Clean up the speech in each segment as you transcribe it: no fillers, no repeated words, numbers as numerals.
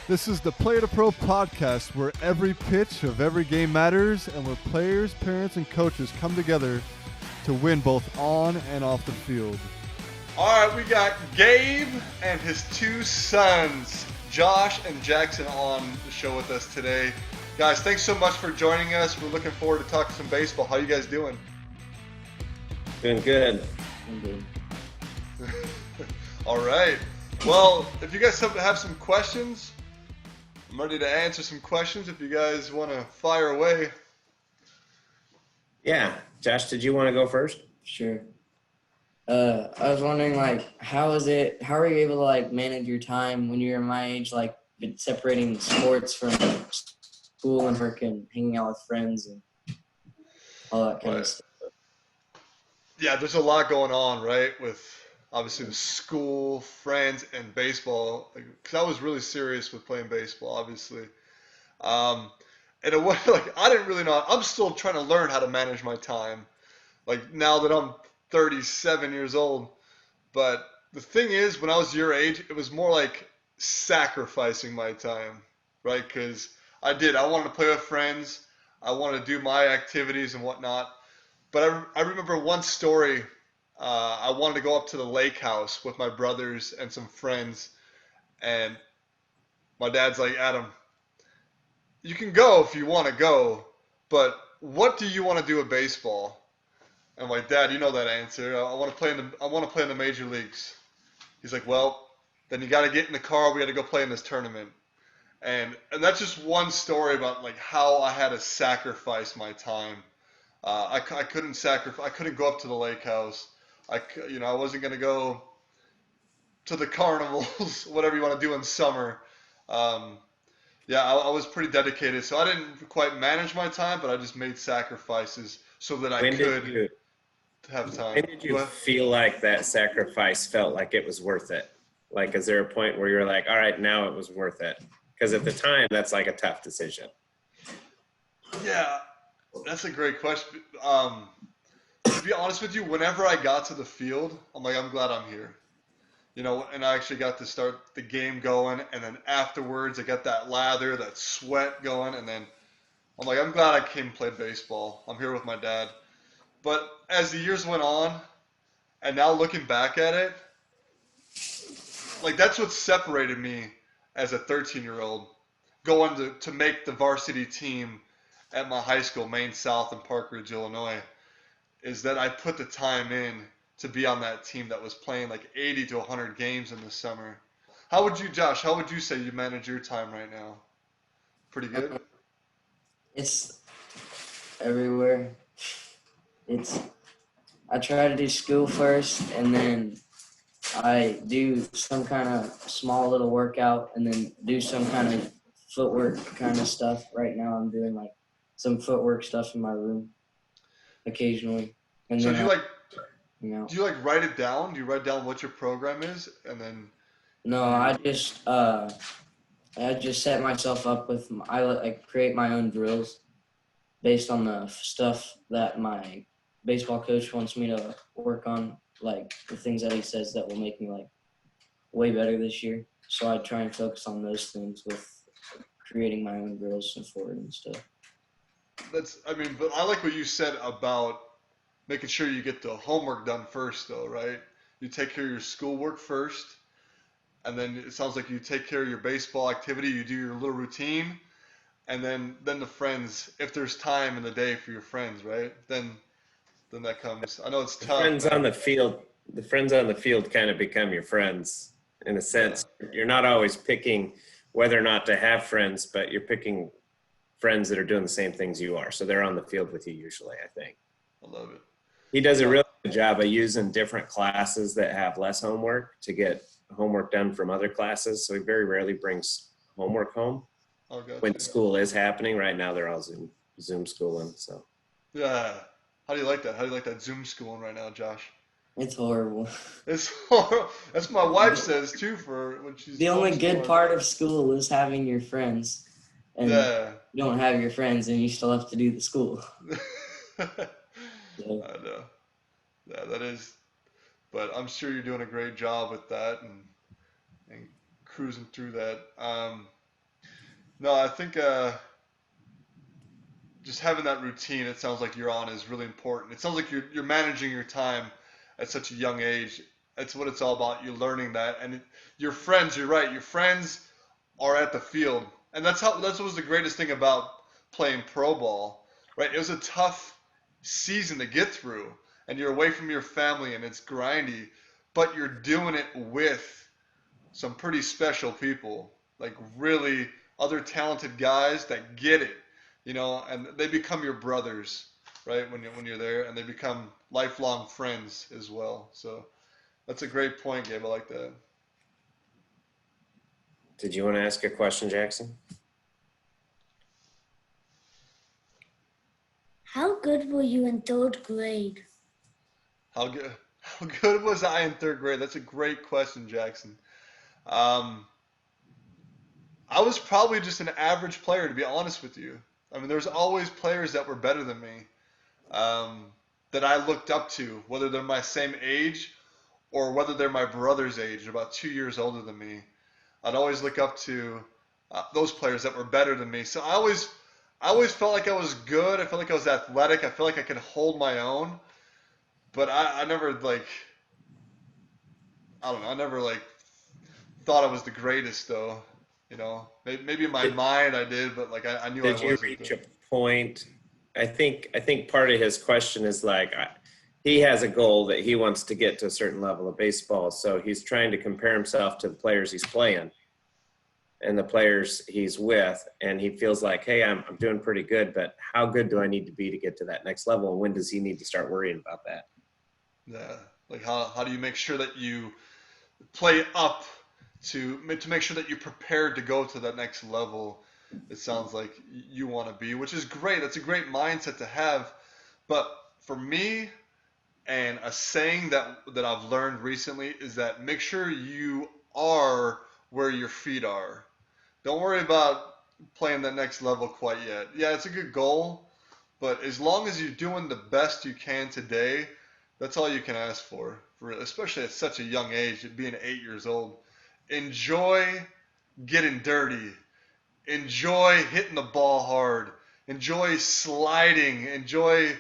This is the Player to Pro podcast where every pitch of every game matters and where players, parents, and coaches come together to win both on and off the field. All right, we got Gabe and his two sons, Josh and Jackson, on the show with us today. Guys, thanks so much for joining us. We're looking forward to talking some baseball. How you guys doing? Doing good. All right. Well, if you guys have some questions, I'm ready to answer some questions if you guys want to fire away. Yeah. Josh, did you want to go first? Sure. I was wondering, how are you able to, manage your time when you're my age, separating sports from school and work and hanging out with friends and all that kind of stuff? Yeah, there's a lot going on, right, with obviously the school, friends, and baseball. Because I was really serious with playing baseball, obviously. And it was I didn't really know. I'm still trying to learn how to manage my time. Now that I'm 37 years old. But the thing is, when I was your age, it was more like sacrificing my time, right? Because I wanted to play with friends. I wanted to do my activities and whatnot. But I remember one story. I wanted to go up to the lake house with my brothers and some friends. And my dad's like, Adam, you can go if you want to go, but what do you want to do with baseball? And I'm like, Dad, you know that answer. I want to play in the major leagues. He's like, well, then you got to get in the car. We got to go play in this tournament. And that's just one story about how I had to sacrifice my time. I couldn't go up to the lake house. I wasn't gonna go to the carnivals, whatever you want to do in summer. I was pretty dedicated, so I didn't quite manage my time, but I just made sacrifices so that I could have time. When did you feel like that sacrifice felt like it was worth it? Is there a point where you're like, all right, now it was worth it? Because at the time, that's a tough decision. Yeah, that's a great question. To be honest with you, whenever I got to the field, I'm like, I'm glad I'm here. And I actually got to start the game going, and then afterwards, I got that lather, that sweat going, and then I'm like, I'm glad I came and played baseball. I'm here with my dad. But as the years went on, and now looking back at it, that's what separated me as a 13-year-old, going to make the varsity team at my high school, Maine South in Park Ridge, Illinois, is that I put the time in to be on that team that was playing 80 to 100 games in the summer. Josh, how would you say you manage your time right now? Pretty good? It's everywhere. I try to do school first, and then I do some kind of small little workout, and then do some kind of footwork kind of stuff. Right now I'm doing some footwork stuff in my room occasionally. And so then do you write it down? Do you write down what your program is, and then? No, I just set myself up with. I create my own drills based on the stuff that my baseball coach wants me to work on, the things that he says that will make me way better this year. So I try and focus on those things with creating my own drills and forward and stuff. But I like what you said about making sure you get the homework done first, though, right? You take care of your schoolwork first, and then it sounds like you take care of your baseball activity. You do your little routine, and then the friends, if there's time in the day for your friends, right? Then that comes. I know it's tough. The friends on the field kind of become your friends in a sense. Yeah. You're not always picking whether or not to have friends, but you're picking friends that are doing the same things you are. So they're on the field with you usually, I think. I love it. He does a really good job of using different classes that have less homework to get homework done from other classes. So he very rarely brings homework home when school is happening. Right now they're all Zoom schooling. So yeah. How do you like that? How do you like that Zoom schooling right now, Josh? It's horrible. It's horrible. That's what my wife says too. For when she's the only good part of school is having your friends, and you don't have your friends, and you still have to do the school. I know. Yeah, that is. But I'm sure you're doing a great job with that and cruising through that. No, I think just having that routine, it sounds like you're on, is really important. It sounds like you're managing your time at such a young age. That's what it's all about. You're learning that, and your friends. You're right. Your friends are at the field, and that's what was the greatest thing about playing pro ball, right? It was a tough season to get through, and you're away from your family, and it's grindy, but you're doing it with some pretty special people, like really other talented guys that get it, and they become your brothers, right? When you're there, and they become lifelong friends as well. So that's a great point, Gabe. I like that. Did you want to ask a question, Jackson? How good were you in third grade? How good was I in third grade? That's a great question, Jackson. Um, I was probably just an average player, to be honest with you. I mean, there's always players that were better than me, um, that I looked up to, whether they're my same age or whether they're my brother's age, about 2 years older than me. I'd always look up to those players that were better than me. So I always felt like I was good. I felt like I was athletic. I felt like I could hold my own. But I never like, I don't know. I never like thought I was the greatest though. Maybe in my Did, mind I did, but like I knew I did you wasn't. reach a point? I think part of his question is like, he has a goal that he wants to get to a certain level of baseball. So he's trying to compare himself to the players he's playing and the players he's with. And he feels like, hey, I'm doing pretty good, but how good do I need to be to get to that next level? And when does he need to start worrying about that? Yeah. Like how do you make sure that you play up to make sure that you're prepared to go to that next level? It sounds like you want to be, which is great. That's a great mindset to have. But for me, and a saying that I've learned recently is that make sure you are where your feet are. Don't worry about playing that next level quite yet. Yeah, it's a good goal, but as long as you're doing the best you can today, that's all you can ask for especially at such a young age, at being 8 years old. Enjoy getting dirty. Enjoy hitting the ball hard. Enjoy sliding. Enjoy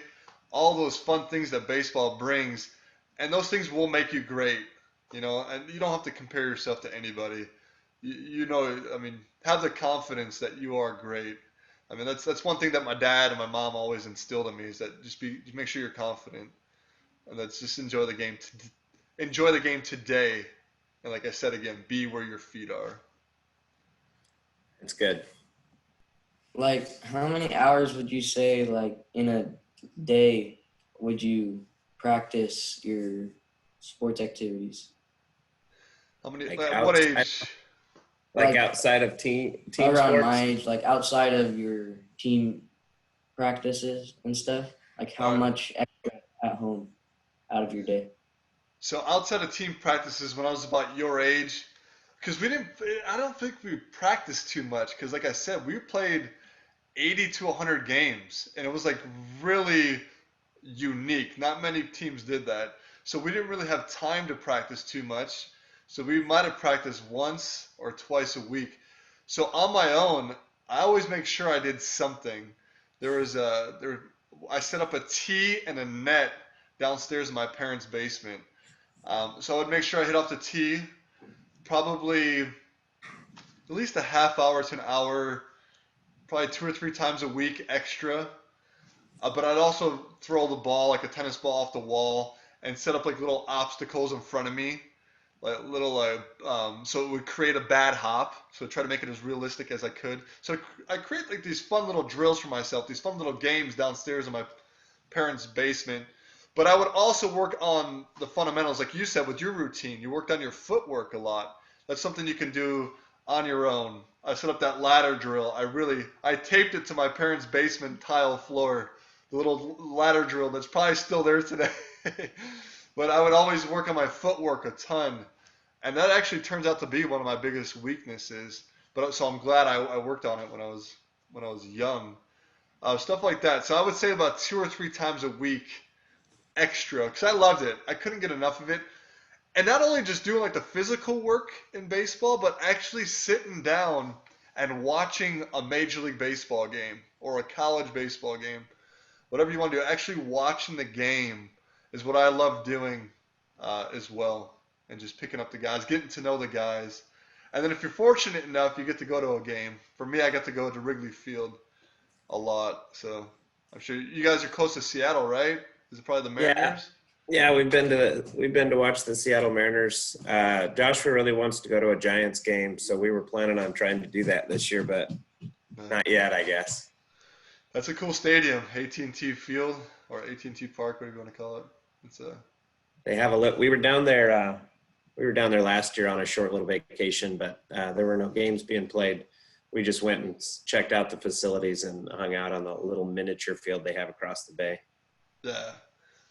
all those fun things that baseball brings. And those things will make you great, and you don't have to compare yourself to anybody. I mean, have the confidence that you are great. I mean, that's one thing that my dad and my mom always instilled in me, is that just make sure you're confident, and let's just enjoy the game. Enjoy the game today, and like I said again, be where your feet are. It's good. Like, how many hours would you say, like, in a day would you practice your sports activities? How many? Like At what outside, age? like Like, outside of team around sports. my age, like outside of your team practices and stuff, like how All right. much extra at home out of your day? So outside of team practices, when I was about your age, because we didn't, I don't think we practiced too much. Because like I said, we played 80 to 100 games, and it was like really unique. Not many teams did that. So we didn't really have time to practice too much. So we might have practiced once or twice a week. So on my own, I always make sure I did something. I set up a tee and a net downstairs in my parents' basement. So I would make sure I hit off the tee probably at least a half hour to an hour, probably 2 or 3 times a week extra. But I'd also throw the ball like a tennis ball off the wall and set up like little obstacles in front of me, like little so it would create a bad hop. So I try to make it as realistic as I could. So I create like these fun little drills for myself, these fun little games downstairs in my parents' basement. But I would also work on the fundamentals, like you said, with your routine. You worked on your footwork a lot. That's something you can do on your own. I set up that ladder drill. I taped it to my parents' basement tile floor, the little ladder drill that's probably still there today. But I would always work on my footwork a ton, and that actually turns out to be one of my biggest weaknesses. But so I'm glad I worked on it when I was young. Stuff like that. So I would say about 2 or 3 times a week extra, because I loved it. I couldn't get enough of it. And not only just doing like the physical work in baseball, but actually sitting down and watching a Major League Baseball game or a college baseball game, whatever you want to do, actually watching the game is what I love doing as well. And just picking up the guys, getting to know the guys. And then if you're fortunate enough, you get to go to a game. For me, I got to go to Wrigley Field a lot. So I'm sure you guys are close to Seattle, right? Is it probably the Mariners? Yeah, we've been to watch the Seattle Mariners. Joshua really wants to go to a Giants game, so we were planning on trying to do that this year, but not yet, I guess. That's a cool stadium, AT&T Field or AT&T Park, whatever you want to call it. It's They have we were down there. We were down there last year on a short little vacation, but there were no games being played. We just went and checked out the facilities and hung out on the little miniature field they have across the bay. Yeah,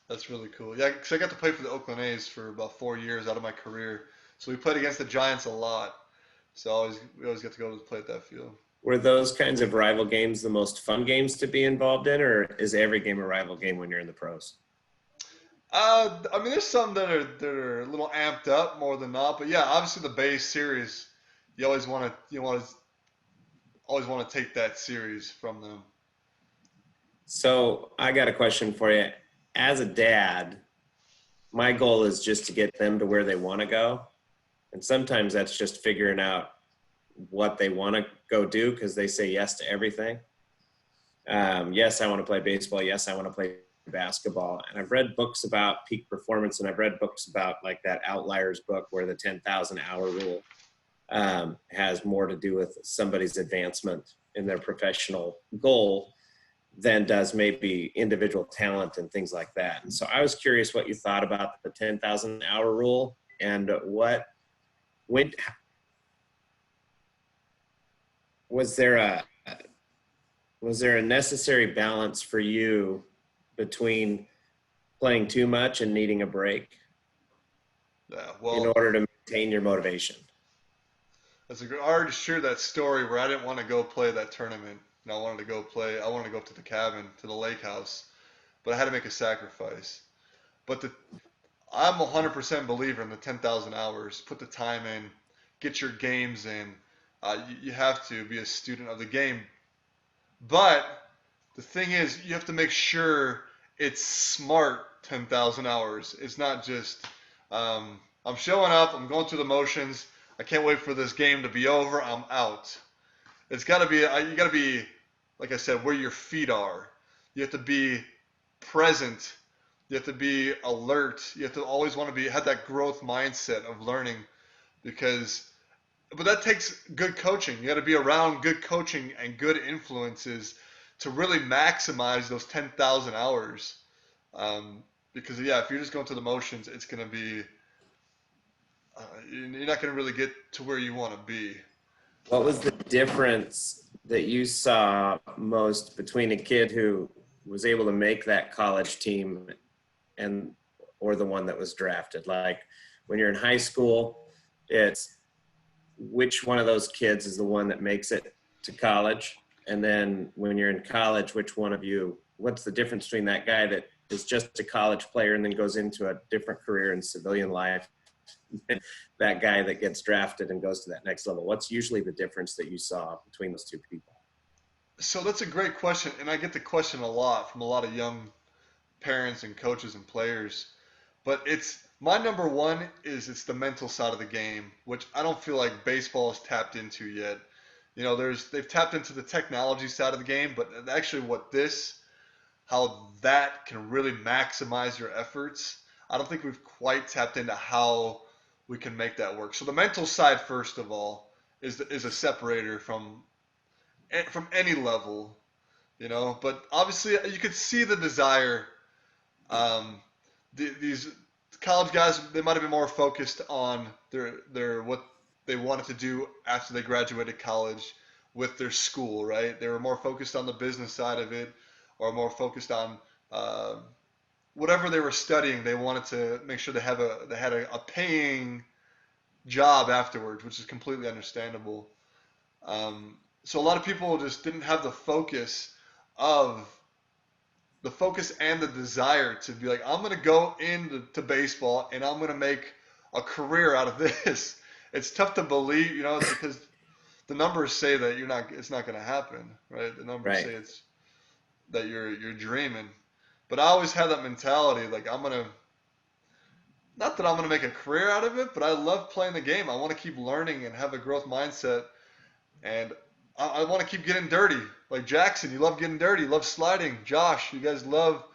that's really cool. Yeah, because I got to play for the Oakland A's for about 4 years out of my career. So we played against the Giants a lot. So we always get to go to play at that field. Were those kinds of rival games the most fun games to be involved in, or is every game a rival game when you're in the pros? I mean, there's some that are a little amped up more than not, but yeah, obviously the Bay series, you always want to take that series from them. So I got a question for you. As a dad, my goal is just to get them to where they want to go, and sometimes that's just figuring out what they want to go do because they say yes to everything. Yes, I want to play baseball. Yes, I want to play basketball. And I've read books about peak performance, and I've read books about like that Outliers book where the 10,000 hour rule has more to do with somebody's advancement in their professional goal than does maybe individual talent and things like that. And so I was curious what you thought about the 10,000 hour rule and was there a necessary balance for you between playing too much and needing a break in order to maintain your motivation? I already shared that story where I didn't want to go play that tournament. And I wanted to go up to the cabin, to the lake house, but I had to make a sacrifice. But I'm 100% believer in the 10,000 hours. Put the time in, get your games in. You have to be a student of the game. But the thing is, you have to make sure it's smart 10,000 hours. It's not just, I'm showing up, I'm going through the motions, I can't wait for this game to be over, I'm out. It's got to be, you got to be, like I said, where your feet are. You have to be present. You have to be alert. You have to always want to have that growth mindset of learning but that takes good coaching. You got to be around good coaching and good influences to really maximize those 10,000 hours. Because yeah, if you're just going through the motions, it's going to be, you're not going to really get to where you want to be. What was the difference that you saw most between a kid who was able to make that college team or the one that was drafted? Like when you're in high school, it's which one of those kids is the one that makes it to college? And then when you're in college, what's the difference between that guy that is just a college player and then goes into a different career in civilian life, that guy that gets drafted and goes to that next level? What's usually the difference that you saw between those two people? So that's a great question, and I get the question a lot from a lot of young parents and coaches and players. But my number one is it's the mental side of the game, which I don't feel like baseball has tapped into yet. You know, they've tapped into the technology side of the game, but actually how that can really maximize your efforts, I don't think we've quite tapped into how we can make that work. So the mental side, first of all, is a separator from any level, you know. But obviously, you could see the desire. These college guys, they might have been more focused on their what they wanted to do after they graduated college with their school, right? They were more focused on the business side of it, or more focused on whatever they were studying. They wanted to make sure they had a paying job afterwards, which is completely understandable. So a lot of people just didn't have the focus and the desire to be like, I'm going to go into baseball and I'm going to make a career out of this. It's tough to believe, you know, because the numbers say that it's not going to happen, right? The numbers Right. say it's that you're dreaming. But I always had that mentality, like not that I'm gonna make a career out of it, but I love playing the game. I want to keep learning and have a growth mindset, and I want to keep getting dirty. Like Jackson, you love getting dirty, you love sliding. Josh, you guys love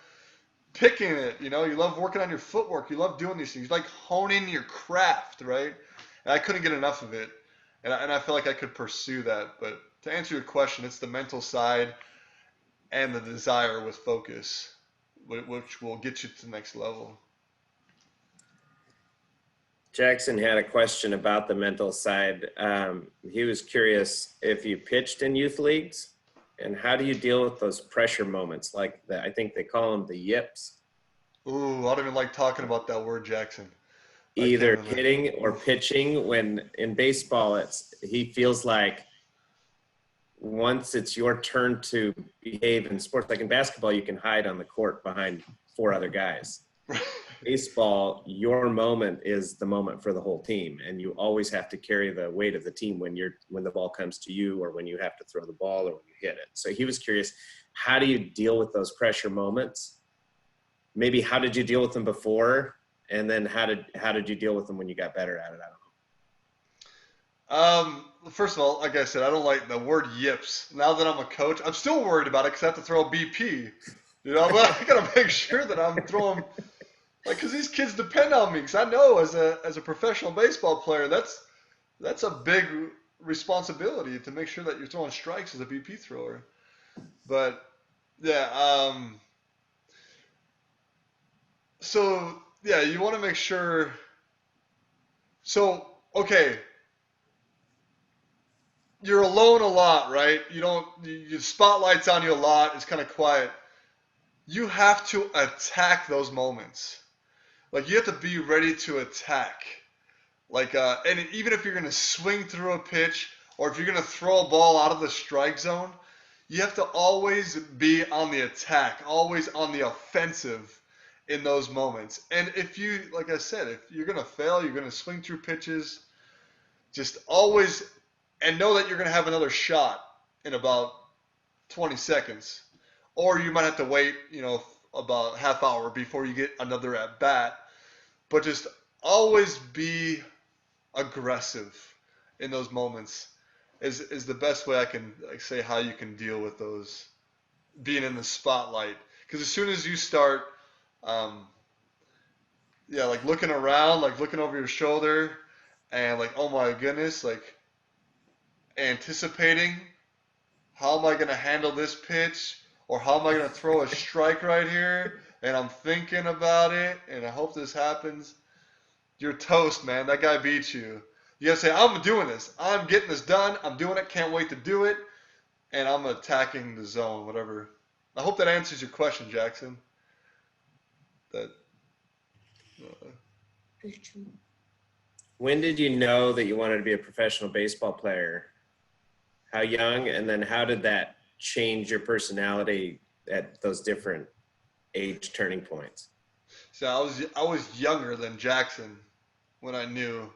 picking it. You love working on your footwork. You love doing these things. You like honing your craft, right? And I couldn't get enough of it, and I feel like I could pursue that. But to answer your question, it's the mental side and the desire with focus, which will get you to the next level. Jackson had a question about the mental side. He was curious if you pitched in youth leagues, and how do you deal with those pressure moments? Like I think they call them the yips. Ooh, I don't even like talking about that word, Jackson. Either hitting or pitching. When in baseball, he feels like once it's your turn to behave in sports, like in basketball, you can hide on the court behind 4 other guys. Baseball, your moment is the moment for the whole team, and you always have to carry the weight of the team when the ball comes to you, or when you have to throw the ball, or when you hit it. So he was curious, how do you deal with those pressure moments? Maybe how did you deal with them before, and then how did you deal with them when you got better at it? I don't know. First of all, like I said, I don't like the word yips. Now that I'm a coach, I'm still worried about it because I have to throw a BP. But I gotta make sure that I'm throwing. Like, because these kids depend on me. Because I know as a professional baseball player, that's a big responsibility to make sure that you're throwing strikes as a BP thrower. But yeah, so yeah, you want to make sure. So okay, you're alone a lot, right? You spotlight's on you a lot. It's kind of quiet. You have to attack those moments. Like, you have to be ready to attack. Like, and even if you're going to swing through a pitch, or if you're going to throw a ball out of the strike zone, you have to always be on the attack, always on the offensive in those moments. And like I said, if you're going to fail, you're going to swing through pitches, just always, and know that you're going to have another shot in about 20 seconds. Or you might have to wait, about half hour before you get another at bat. But just always be aggressive in those moments is the best way I can say how you can deal with those, being in the spotlight. Because as soon as you start, like looking around, like looking over your shoulder, and like, oh my goodness, like anticipating, how am I going to handle this pitch? Or how am I going to throw a strike right here? And I'm thinking about it, and I hope this happens. You're toast, man. That guy beat you. You got to say, I'm doing this. I'm getting this done. I'm doing it. Can't wait to do it. And I'm attacking the zone, whatever. I hope that answers your question, Jackson. When did you know that you wanted to be a professional baseball player? How young? And then how did that change your personality at those different age turning points? So I was younger than Jackson when I knew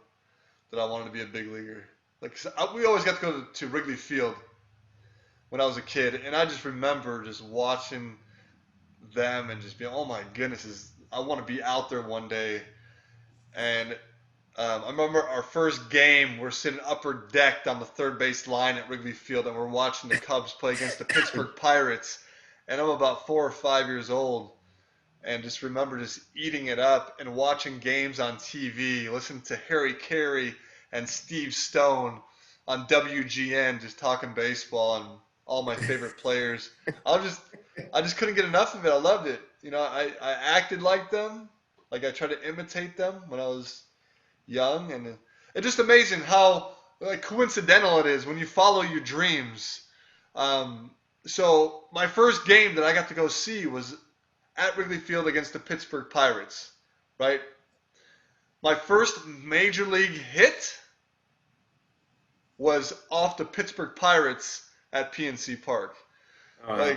that I wanted to be a big leaguer. Like, we always got to go to Wrigley Field when I was a kid, and I just remember just watching them and just being, oh my goodness, I want to be out there one day. And I remember our first game, we're sitting upper decked on the third base line at Wrigley Field, and we're watching the Cubs play against the Pittsburgh Pirates. And I'm about 4 or 5 years old, and just remember just eating it up and watching games on TV, listening to Harry Carey and Steve Stone on WGN, just talking baseball and all my favorite players. I just couldn't get enough of it. I loved it. I acted like them. Like, I tried to imitate them when I was young, and it's just amazing how coincidental it is when you follow your dreams. So my first game that I got to go see was at Wrigley Field against the Pittsburgh Pirates, right? My first major league hit was off the Pittsburgh Pirates at PNC Park. I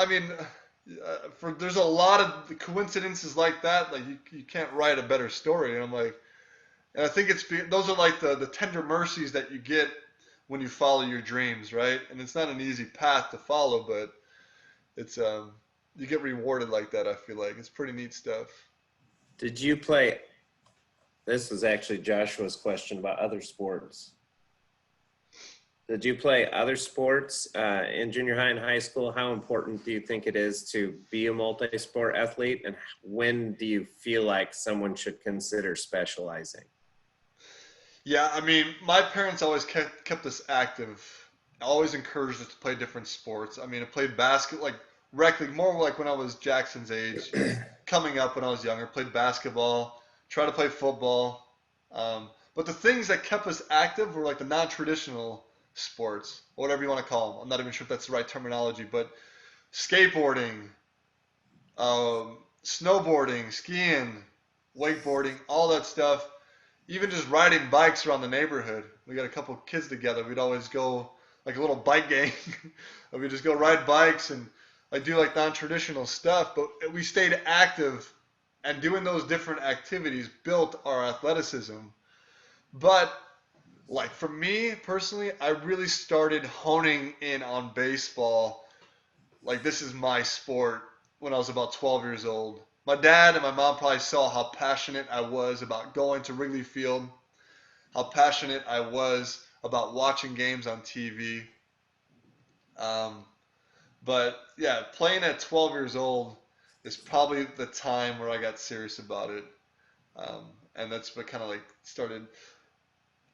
mean, there's a lot of coincidences like that. Like, you can't write a better story. And I'm like, and I think those are like the tender mercies that you get when you follow your dreams, right? And it's not an easy path to follow, but it's you get rewarded like that. I feel like it's pretty neat stuff. Did you play? This was actually Joshua's question about other sports. Did you play other sports in junior high and high school? How important do you think it is to be a multi-sport athlete? And when do you feel like someone should consider specializing? Yeah, I mean, my parents always kept us active. Always encouraged us to play different sports. I mean, I played basketball, like rec league, more like when I was Jackson's age, coming up when I was younger. Played basketball, tried to play football. But the things that kept us active were like the non-traditional sports, whatever you want to call them. I'm not even sure if that's the right terminology, but skateboarding, snowboarding, skiing, wakeboarding, all that stuff. Even just riding bikes around the neighborhood. We got a couple of kids together. We'd always go like a little bike gang. We'd just go ride bikes and like do like non-traditional stuff. But we stayed active, and doing those different activities built our athleticism. But like for me personally, I really started honing in on baseball. Like this is my sport when I was about 12 years old. My dad and my mom probably saw how passionate I was about going to Wrigley Field, how passionate I was about watching games on TV. But yeah, playing at 12 years old is probably the time where I got serious about it. And that's what kind of like started.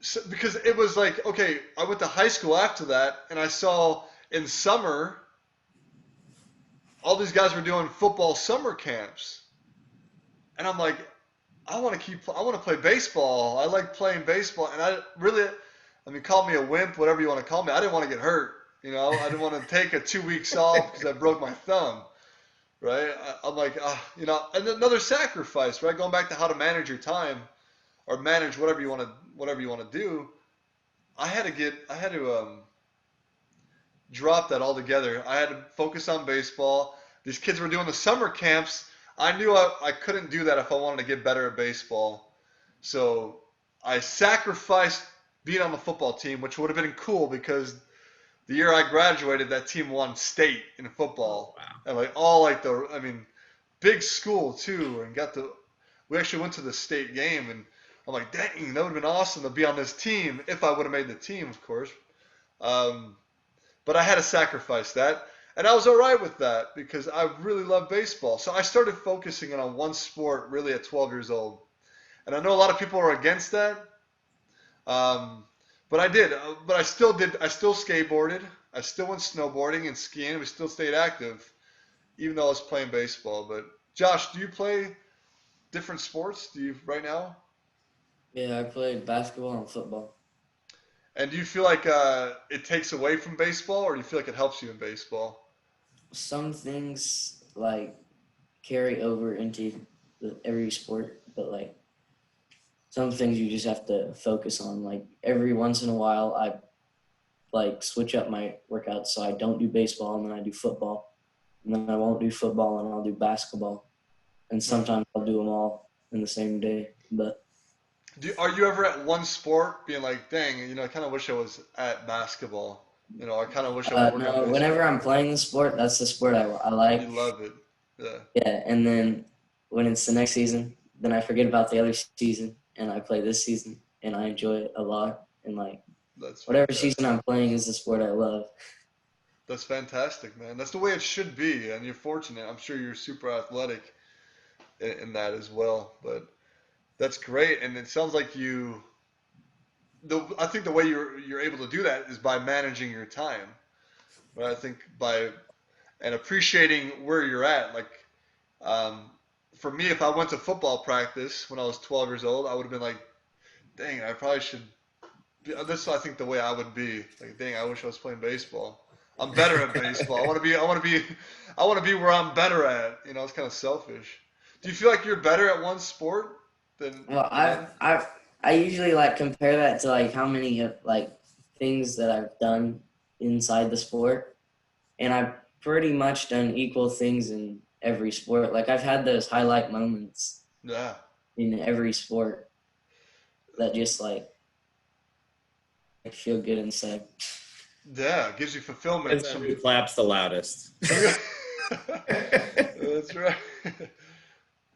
So, because it was like, okay, I went to high school after that, and I saw in summer all these guys were doing football summer camps. And I'm like, I want to play baseball. I like playing baseball. And I mean, call me a wimp, whatever you want to call me. I didn't want to get hurt. You know, I didn't want to take a 2 weeks off because I broke my thumb. Right. I'm like, you know, and another sacrifice, right? Going back to how to manage your time or manage whatever you want to do. I had to drop that altogether. I had to focus on baseball. These kids were doing the summer camps. I knew I couldn't do that if I wanted to get better at baseball. So I sacrificed being on the football team, which would have been cool because the year I graduated, that team won state in football. Oh, wow. And like all like I mean, big school too. And we actually went to the state game, and I'm like, dang, that would have been awesome to be on this team if I would have made the team, of course. But I had to sacrifice that. And I was all right with that because I really love baseball. So I started focusing on one sport really at 12 years old. And I know a lot of people are against that. But I did. But I still did. I still skateboarded. I still went snowboarding and skiing. We still stayed active, even though I was playing baseball. But Josh, do you play different sports? Do you right now? Yeah, I played basketball and football. And do you feel like it takes away from baseball, or do you feel like it helps you in baseball? Some things like carry over into every sport, but like some things you just have to focus on. Like every once in a while, I like switch up my workouts, so I don't do baseball and then I do football, and then I won't do football and I'll do basketball, and sometimes I'll do them all in the same day. But Are you ever at one sport being like, dang, you know, I kind of wish I was at basketball. You know, I kind of wish I was working on no, baseball. whenever I'm playing the sport, that's the sport I like. You love it. Yeah. Yeah, and then when it's the next season, then I forget about the other season and I play this season and I enjoy it a lot. And like That's whatever fantastic. season I'm playing is the sport I love. That's fantastic, man. That's the way it should be, and you're fortunate. I'm sure you're super athletic in that as well. But that's great, and it sounds like I think the way you're able to do that is by managing your time. Right? I think and appreciating where you're at. Like, for me, if I went to football practice when I was 12 years old, I would have been like, dang, I probably should. This is, I think, the way I would be. Like, dang, I wish I was playing baseball. I'm better at baseball. I want to be where I'm better at. You know, it's kind of selfish. Do you feel like you're better at one sport than? Well, I usually like compare that to like how many like things that I've done inside the sport, and I've pretty much done equal things in every sport. Like I've had those highlight moments Yeah. in every sport that just like feel good inside. Yeah, it gives you fulfillment. Depends on who claps the loudest. That's right.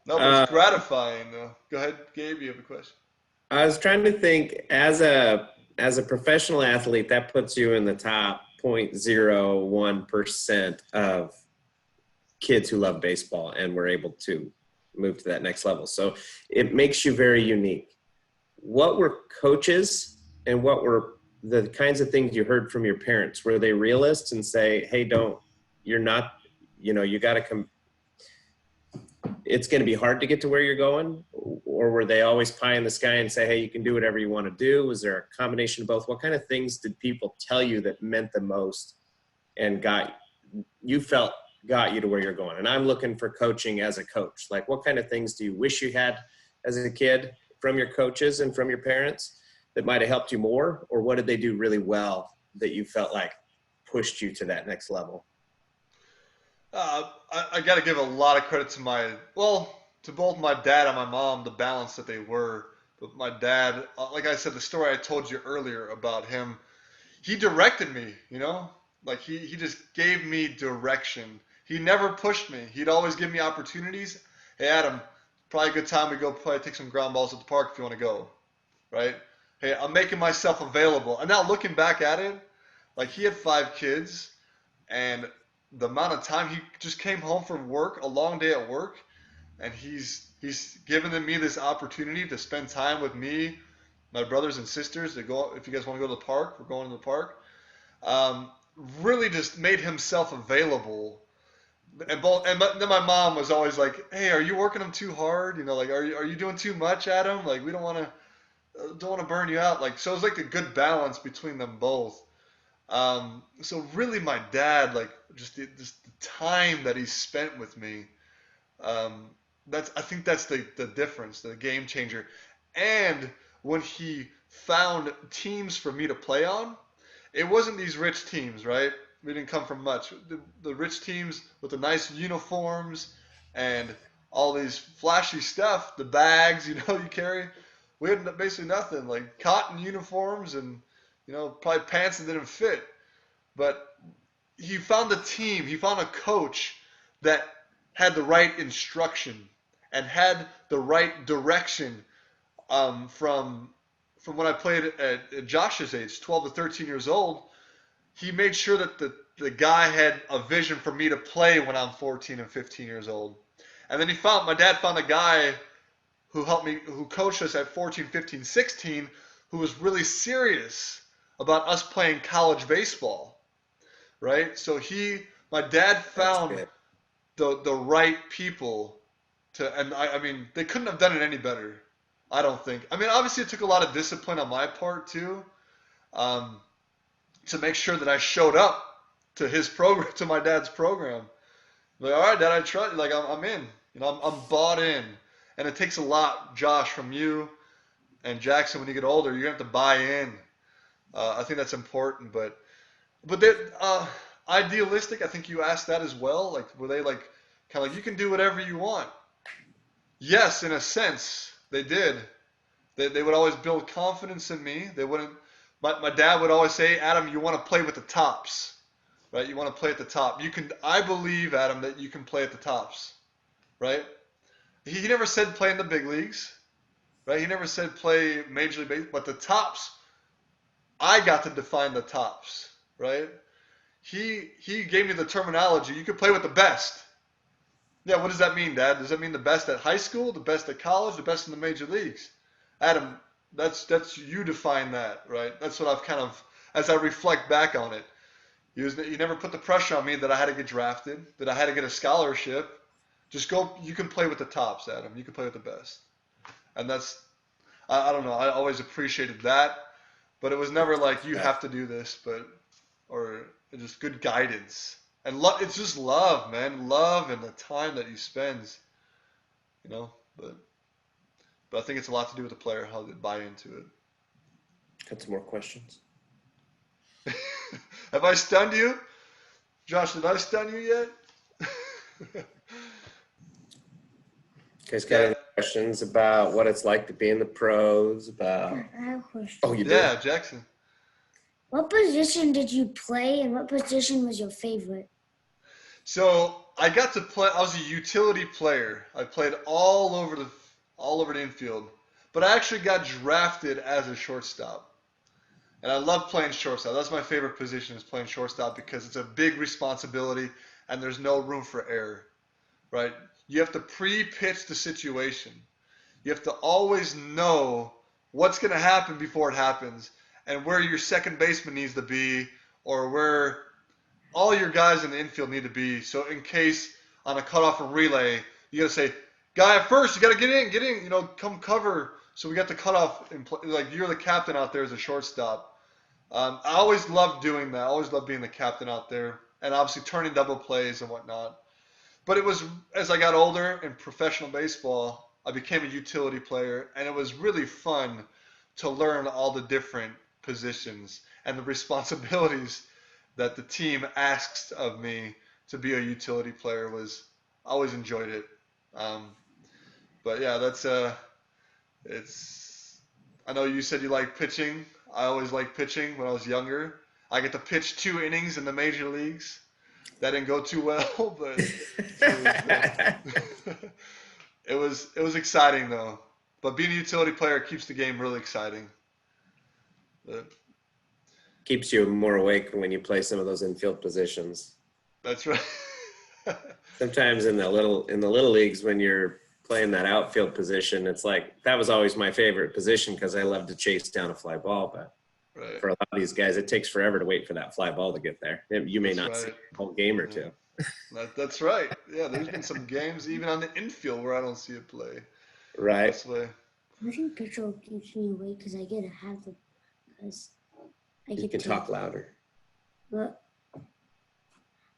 No, but it's gratifying though. Go ahead, Gabe, you have a question. I was trying to think, as a professional athlete, that puts you in the top 0.01% of kids who love baseball and were able to move to that next level. So it makes you very unique. What were coaches and what were the kinds of things you heard from your parents? Were they realists and say, hey, you're not, you got to come, it's going to be hard to get to where you're going? Or were they always pie in the sky and say, hey, you can do whatever you want to do? Was there a combination of both? What kind of things did people tell you that meant the most and got you to where you're going? And I'm looking for coaching as a coach. Like, what kind of things do you wish you had as a kid from your coaches and from your parents that might have helped you more? Or what did they do really well that you felt like pushed you to that next level? I got to give a lot of credit to both my dad and my mom, the balance that they were. But my dad, like I said, the story I told you earlier about him, he directed me, like he just gave me direction. He never pushed me. He'd always give me opportunities. Hey, Adam, probably a good time we go take some ground balls at the park if you want to go, right? Hey, I'm making myself available. And now looking back at it, like he had 5 kids, and the amount of time he just came home from work, a long day at work, and he's given me this opportunity to spend time with me, my brothers and sisters, to go. If you guys want to go to the park, we're going to the park. Really just made himself available. And then my mom was always like, "Hey, are you working them too hard? Like, are you doing too much, Adam? Like, we don't want to burn you out." Like, so it was like a good balance between them both. So really, my dad, like, just the time that he spent with me, I think that's the difference, the game changer. And when he found teams for me to play on, it wasn't these rich teams, right? We didn't come from much. The rich teams with the nice uniforms and all these flashy stuff, the bags, you carry. We had basically nothing, like cotton uniforms and, probably pants that didn't fit. But he found a team, he found a coach that had the right instruction and had the right direction from when I played at Josh's age, 12 to 13 years old. He made sure that the guy had a vision for me to play when I'm 14 and 15 years old. And then my dad found a guy who coached us at 14, 15, 16, who was really serious about us playing college baseball, right? So my dad found the right people and I mean, they couldn't have done it any better, I don't think. I mean, obviously it took a lot of discipline on my part too, to make sure that I showed up to his program, to my dad's program. Like, all right, Dad, I trust you. Like, I'm in. I'm bought in. And it takes a lot, Josh, from you and Jackson. When you get older, you're gonna have to buy in. I think that's important. But idealistic. I think you asked that as well. Like, were they like kind of like, you can do whatever you want? Yes, in a sense, they did. They would always build confidence in me. They wouldn't. My dad would always say, Adam, you want to play with the tops, right? You want to play at the top. I believe, Adam, that you can play at the tops, right? He never said play in the big leagues, right? He never said play Major League Baseball, but the tops, I got to define the tops, right? He gave me the terminology. You can play with the best. Yeah, what does that mean, Dad? Does that mean the best at high school, the best at college, the best in the major leagues? Adam, that's you define that, right? That's what I've kind of, as I reflect back on it. You never put the pressure on me that I had to get drafted, that I had to get a scholarship. Just go. You can play with the tops, Adam. You can play with the best. And that's, I don't know. I always appreciated that, but it was never like you have to do this, or just good guidance. And it's just love, man. Love and the time that he spends, but I think it's a lot to do with the player, how they buy into it. Got some more questions? Have I stunned you? Josh, did I stun you yet? Guys got any questions about what it's like to be in the pros? About I have a question. Oh, you do? Yeah, Jackson. What position did you play, and what position was your favorite? So I got to play. I was a utility player. I played all over the infield, but I actually got drafted as a shortstop. And I love playing shortstop. That's my favorite position, is playing shortstop, because it's a big responsibility and there's no room for error, right? You have to pre-pitch the situation. You have to always know what's going to happen before it happens, and where your second baseman needs to be, or where all your guys in the infield need to be. So in case on a cutoff and relay, you got to say, guy at first, you got to get in, come cover. So we got the cutoff, like you're the captain out there as a shortstop. I always loved doing that. I always loved being the captain out there, and obviously turning double plays and whatnot. But it was, as I got older in professional baseball, I became a utility player, and it was really fun to learn all the different positions and the responsibilities that the team asks of me to be a utility player. I always enjoyed it. But yeah, I know you said you like pitching. I always liked pitching when I was younger. I get to pitch 2 innings in the major leagues. That didn't go too well, but it was exciting though. But being a utility player keeps the game really exciting. Keeps you more awake when you play some of those infield positions. That's right. Sometimes in the little leagues, when you're playing that outfield position, it's like, that was always my favorite position because I love to chase down a fly ball. But right. For a lot of these guys, it takes forever to wait for that fly ball to get there. You may not see a whole game or two. That's right. Yeah, there's been some games even on the infield where I don't see it play. Right. I think pitcher keeps me awake because I get to have the You can talk louder. But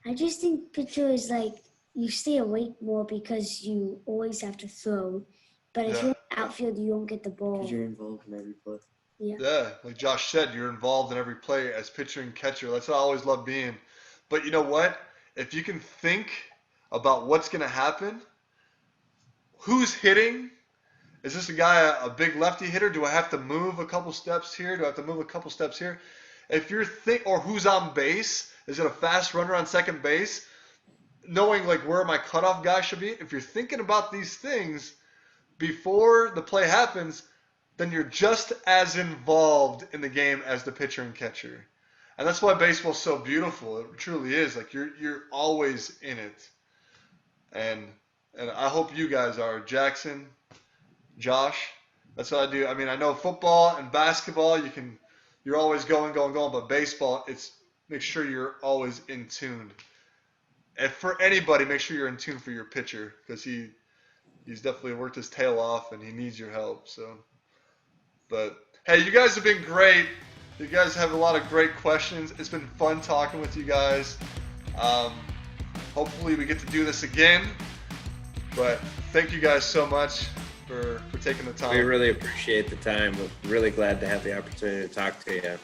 I just think pitcher is like, you stay awake more because you always have to throw. But if you're in the outfield, you don't get the ball. Because you're involved in every play. Yeah, like Josh said, you're involved in every play as pitcher and catcher. That's what I always love being. But you know what? If you can think about what's going to happen, who's hitting? Is this a guy, a big lefty hitter? Do I have to move a couple steps here? Do I have to move a couple steps here? If you're or who's on base? Is it a fast runner on second base? Knowing like where my cutoff guy should be. If you're thinking about these things before the play happens, then you're just as involved in the game as the pitcher and catcher. And that's why baseball's so beautiful. It truly is. Like you're always in it. And I hope you guys are. Jackson, Josh, that's what I do. I mean, I know football and basketball, you're always going, but baseball, it's make sure you're always in tune. And for anybody, make sure you're in tune for your pitcher, because he's definitely worked his tail off and he needs your help. So, but hey, you guys have been great. You guys have a lot of great questions. It's been fun talking with you guys. Hopefully we get to do this again. But thank you guys so much for taking the time. We really appreciate the time. We're really glad to have the opportunity to talk to you.